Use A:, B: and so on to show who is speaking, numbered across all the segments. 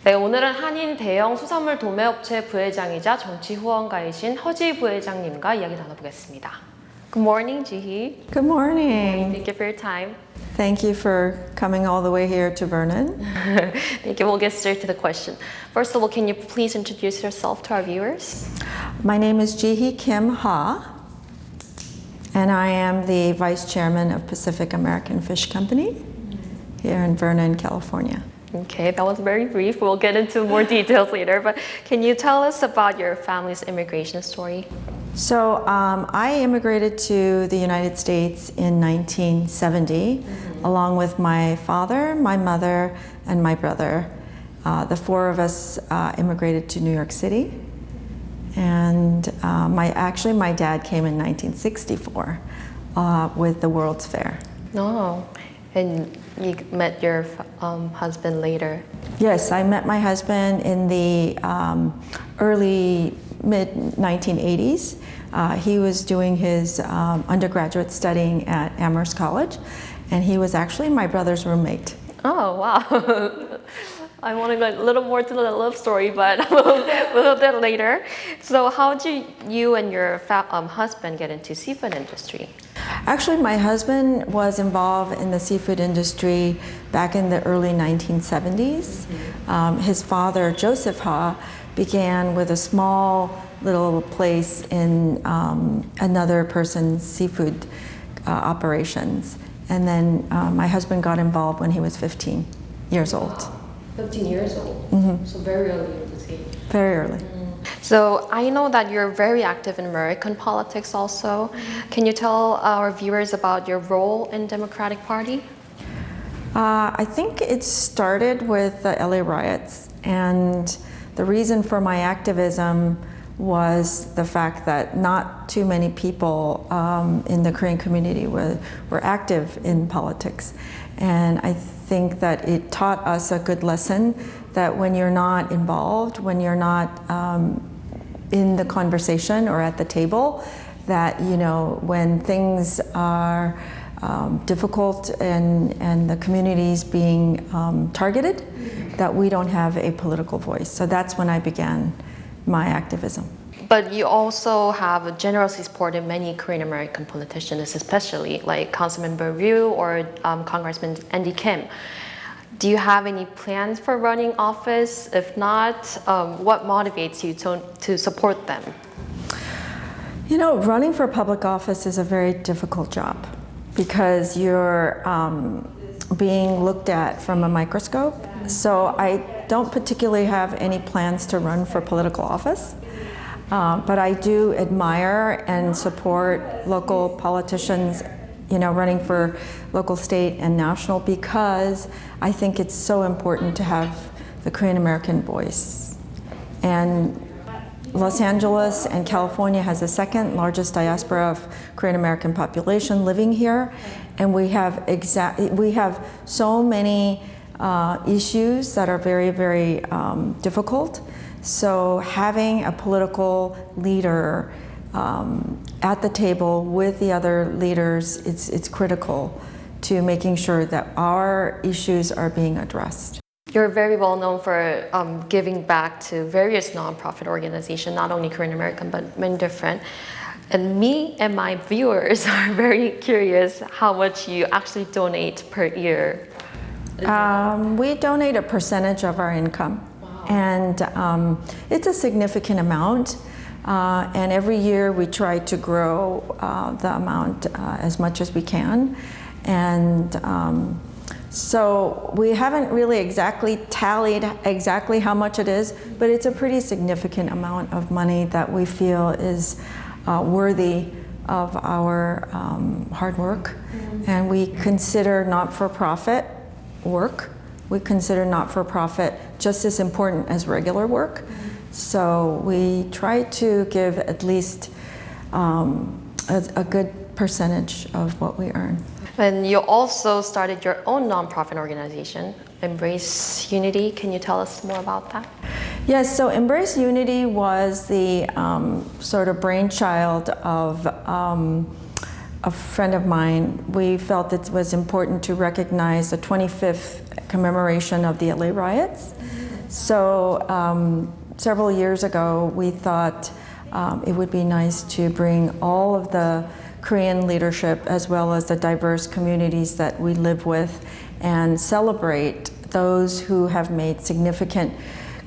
A: 네, 오늘은 한인 대형 수산물 도매업체 부회장이자 정치 후원가이신 허지희 부회장님과 이야기 나눠보겠습니다. Good morning, Jihi.
B: Good morning.
A: Thank you for your time.
B: Thank you for coming all the way here to Vernon.
A: Thank you. We'll get straight to the question. First of all, can you please introduce yourself to our viewers?
B: My name is Jihi Kim Ha, and I am the Vice Chairman of Pacific American Fish Company here in Vernon, California.
A: Okay, that was very brief. We'll get into more details later, but can you tell us about your family's immigration story?
B: So I immigrated to the United States in 1970, along with my father, my mother, and my brother. The four of us immigrated to New York City. And my dad came in 1964 with the World's Fair.
A: Oh, and you met your husband later?
B: Yes, I met my husband in the mid-1980s. He was doing his undergraduate studying at Amherst College, and he was actually my brother's roommate.
A: Oh, wow. I want to go a little more to the love story, but a little bit later. So how did you and your husband get into seafood industry?
B: Actually, my husband was involved in the seafood industry back in the early 1970s. His father, Joseph Ha, began with a small little place in another person's seafood operations. And then my husband got involved when he was 15 years old.
A: 15 years old, so very early in the game.
B: Very early.
A: So I know that you're very active in American politics also. Can you tell our viewers about your role in Democratic Party?
B: I think it started with the LA riots, and the reason for my activism was the fact that not too many people in the Korean community were active in politics. And I think that it taught us a good lesson that when you're not involved, when you're not in the conversation or at the table, that, you know, when things are difficult and the community's being targeted, that we don't have a political voice. So that's when I began my activism.
A: But you also have generously supported many Korean American politicians, especially like Councilmember Ryu or Congressman Andy Kim. Do you have any plans for running office? If not, what motivates you to support them?
B: You know, running for public office is a very difficult job because you're being looked at from a microscope. So I don't particularly have any plans to run for political office. But I do admire and support local politicians, you know, running for local, state, and national, because I think it's so important to have the Korean American voice. And Los Angeles and California has the second largest diaspora of Korean American population living here, and we have so many issues that are very, very difficult. So having a political leader at the table with the other leaders, it's critical to making sure that our issues are being addressed.
A: You're very well known for giving back to various nonprofit organizations, not only Korean American, but many different. And me and my viewers are very curious how much you actually donate per year.
B: We donate a percentage of our income. And it's a significant amount, and every year we try to grow the amount as much as we can. And so we haven't really exactly tallied exactly how much it is, but it's a pretty significant amount of money that we feel is worthy of our hard work. And we consider not-for-profit work. We consider not-for-profit just as important as regular work. So we try to give at least a good percentage of what we earn.
A: And you also started your own nonprofit organization, Embrace Unity. Can you tell us more about that?
B: Yes, so Embrace Unity was the sort of brainchild of a friend of mine. We felt it was important to recognize the 25th commemoration of the LA riots. So several years ago, we thought it would be nice to bring all of the Korean leadership as well as the diverse communities that we live with and celebrate those who have made significant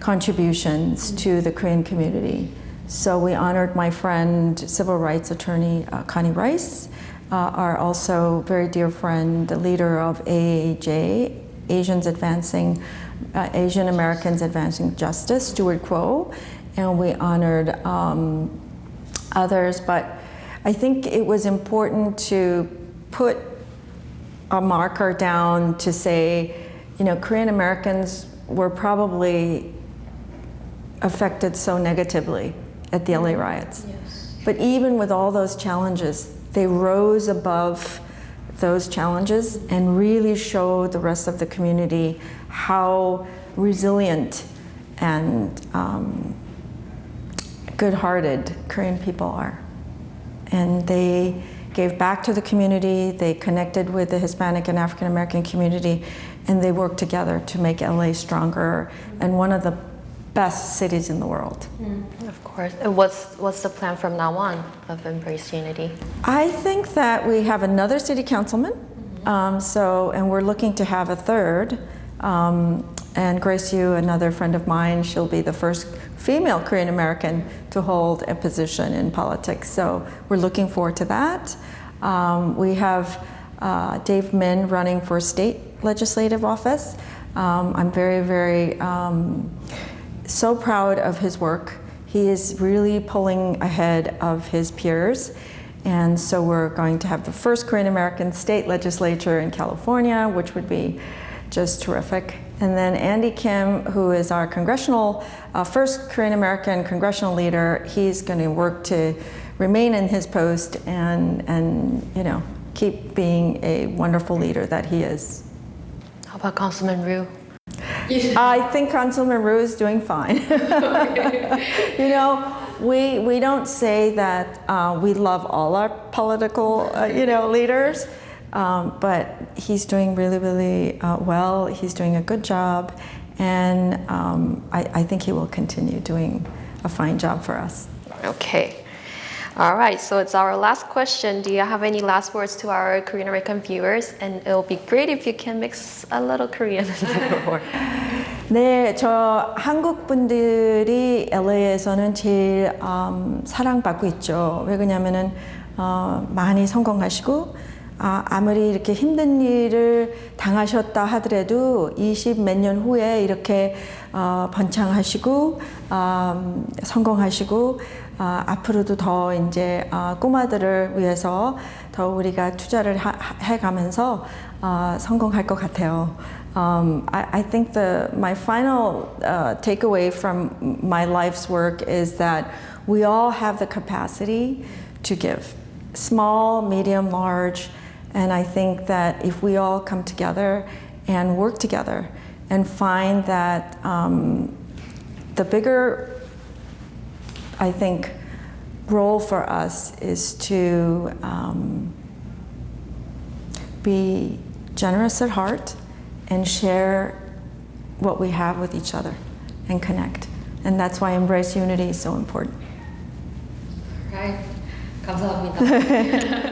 B: contributions to the Korean community. So we honored my friend, civil rights attorney Connie Rice, our also very dear friend, the leader of AAJ, Asian Americans Advancing Justice, Stuart Kuo, and we honored others. But I think it was important to put a marker down to say, you know, Korean Americans were probably affected so negatively at the LA riots.
A: Yes.
B: But even with all those challenges, they rose above those challenges and really showed the rest of the community how resilient and good-hearted Korean people are. And they gave back to the community, they connected with the Hispanic and African American community, and they worked together to make LA stronger and one of the best cities in the world.
A: Of course. And what's the plan from now on of Embrace Unity?
B: I think that we have another city councilman, and we're looking to have a third. And Grace Yu, another friend of mine, she'll be the first female Korean American to hold a position in politics. So we're looking forward to that. We have Dave Min running for state legislative office. I'm very, very so proud of his work. He is really pulling ahead of his peers. And so we're going to have the first Korean American state legislature in California, which would be just terrific. And then Andy Kim, who is our first Korean American congressional leader, he's going to work to remain in his post and you know, keep being a wonderful leader that he is.
A: How about Councilman Ryu?
B: I think Councilman Ryu is doing fine. You know, we don't say that we love all our political, leaders, but he's doing really, really well. He's doing a good job, and I think he will continue doing a fine job for us.
A: Okay. All right, so it's our last question. Do you have any last words to our Korean American viewers? And it'll be great if you can mix a little Korean before.
B: 네, 저 한국 분들이 LA에서는 제일 사랑받고 있죠. 왜 그러냐면은 많이 성공하시고 아무리 이렇게 힘든 일을 당하셨다 하더라도 20 몇 년 후에 이렇게 번창하시고 성공하시고 앞으로도 더 이제 꼬마들을 위해서 더 우리가 투자를 해가면서 성공할 것 같아요. I think my final takeaway from my life's work is that we all have the capacity to give, small, medium, large, and I think that if we all come together and work together and find that the bigger, I think, role for us is to be generous at heart and share what we have with each other and connect. And that's why Embrace Unity is so important.
A: Right. 감사합니다.